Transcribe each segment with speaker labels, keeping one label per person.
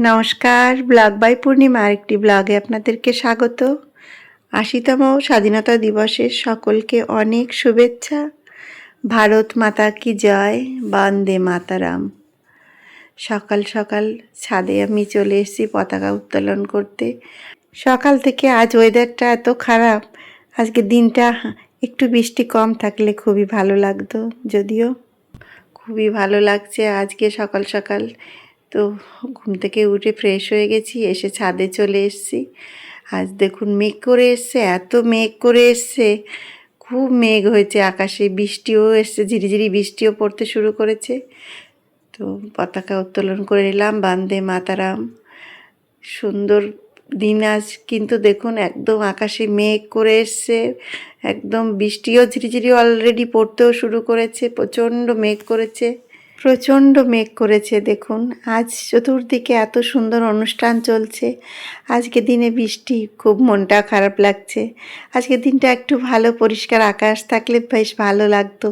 Speaker 1: নমস্কার, blog by পূর্ণিমা আরেকটি ব্লগে আপনাদেরকে স্বাগত। ৮০তম স্বাধীনতা দিবসের সকলকে অনেক শুভেচ্ছা। ভারত মাতা কি জয়, বন্দে মাতারাম। সকাল সকাল ছাদে আমি চলে এসেছি পতাকা উত্তোলন করতে। সকাল থেকে আজ ওয়েদারটা এত খারাপ, আজকে দিনটা একটু বৃষ্টি কম থাকলে খুবই ভালো লাগতো। যদিও খুবই ভালো লাগছে আজকে সকাল সকাল। তো ঘুম থেকে উঠে ফ্রেশ হয়ে গেছি, এসে ছাদে চলে এসেছি। আজ দেখুন মেঘ করে এসছে, এত মেঘ করে এসছে, খুব মেঘ হয়েছে আকাশে, বৃষ্টিও এসছে, ঝিরিঝিরি বৃষ্টিও পড়তে শুরু করেছে। তো পতাকা উত্তোলন করে নিলাম, বন্দে মাতারাম। সুন্দর দিন আজ, কিন্তু দেখুন একদম আকাশে মেঘ করে এসছে, একদম বৃষ্টিও ঝিরিঝিরি অলরেডি পড়তেও শুরু করেছে, প্রচণ্ড মেঘ করেছে, প্রচণ্ড মেঘ করেছে। দেখুন আজ চতুর্দিকে এত সুন্দর অনুষ্ঠান চলছে, আজকে দিনে বৃষ্টি, খুব মনটা খারাপ লাগছে। আজকে দিনটা একটু ভালো পরিষ্কার আকাশ থাকলে বেশ ভালো লাগতো।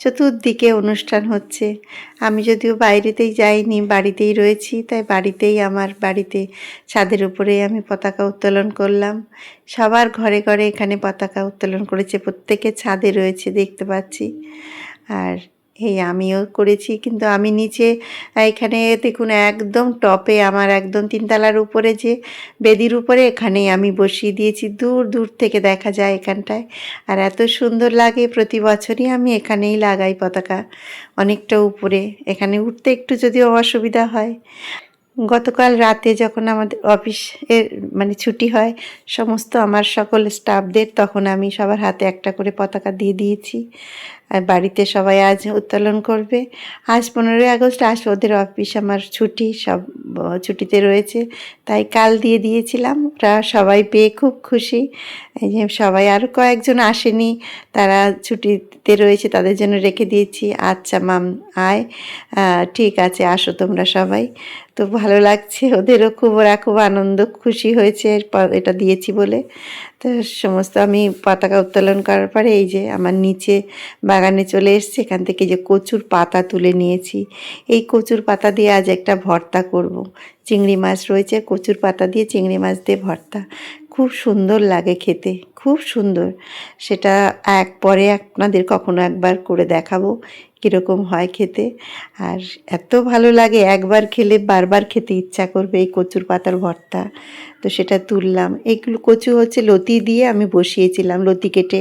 Speaker 1: চতুর্দিকে অনুষ্ঠান হচ্ছে, আমি যদিও বাইরেতেই যাইনি, বাড়িতেই রয়েছি, তাই আমার বাড়িতে ছাদের উপরে আমি পতাকা উত্তোলন করলাম। সবার ঘরে ঘরে এখানে পতাকা উত্তোলন করেছে, প্রত্যেকে ছাদে রয়েছে দেখতে পাচ্ছি। আর এই আমিও করেছি, কিন্তু আমি নিচে এখানে দেখুন একদম টপে, আমার একদম তিনতলার উপরে যে বেদির উপরে, এখানেই আমি বসিয়ে দিয়েছি, দূর দূর থেকে দেখা যায় এখানটায়। আর এত সুন্দর লাগে, প্রতি বছরই আমি এখানেই লাগাই পতাকা, অনেকটা উপরে। এখানে উঠতে একটু যদিও অসুবিধা হয়। গতকাল রাতে যখন আমাদের অফিসের ছুটি হয় সমস্ত আমার সকল স্টাফদের, তখন আমি সবার হাতে একটা করে পতাকা দিয়ে দিয়েছি। আর বাড়িতে সবাই আজ উত্তোলন করবে। আজ 15ই আগস্ট, আজ ওদের অফিস আমার ছুটি, সব ছুটিতে রয়েছে, তাই কাল দিয়ে দিয়েছিলাম। ওরা সবাই পেয়ে খুব খুশি। এই যে সবাই, আরও কয়েকজন আসেনি, তারা ছুটিতে রয়েছে, তাদের জন্য রেখে দিয়েছি। আচ্ছা মাম আয়, ঠিক আছে, আসো তোমরা সবাই। তো ভালো লাগছে, ওদেরও খুব, ওরা খুব আনন্দ খুশি হয়েছে এটা দিয়েছি বলে। তো সমস্ত আমি পতাকা উত্তোলন করার পরে এই যে আমার নিচে বাগানে চলে এসেছি, এখান থেকে যে কচুর পাতা তুলে নিয়েছি, এই কচুর পাতা দিয়ে আজ একটা ভর্তা করব। চিংড়ি মাছ রয়েছে, কচুর পাতা দিয়ে চিংড়ি মাছ দিয়ে ভর্তা, খুব সুন্দর লাগে খেতে, খুব সুন্দর। সেটা পরে আপনাদের কখনো একবার করে দেখাবো কীরকম হয় খেতে। আর এত ভালো লাগে, একবার খেলে বারবার খেতে ইচ্ছা করবে এই কচুর পাতার ভর্তা। তো সেটা তুললাম। এইগুলো কচু হচ্ছে লতি দিয়ে আমি বসিয়েছিলাম, লতি কেটে।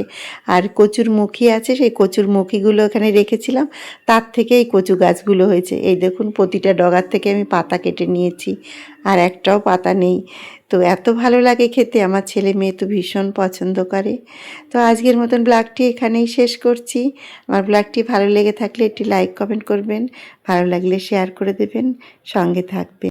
Speaker 1: আর কচুর মুখী আছে, সেই কচুর মুখীগুলো এখানে রেখেছিলাম, তার থেকে এই কচু গাছগুলো হয়েছে। এই দেখুন প্রতিটা ডগার থেকে আমি পাতা কেটে নিয়েছি, আর একটাও পাতা নেই। তো এত ভালো লাগে খেতে, আমার ছেলে মেয়ে তো ভীষণ পছন্দ করে। তো আজকের মতন ব্লগটি এখানেই শেষ করছি। আমার ব্লগটি ভালো লেগে থাকলে একটি লাইক কমেন্ট করবেন, ভালো লাগলে শেয়ার করে দেবেন, সঙ্গে থাকবেন।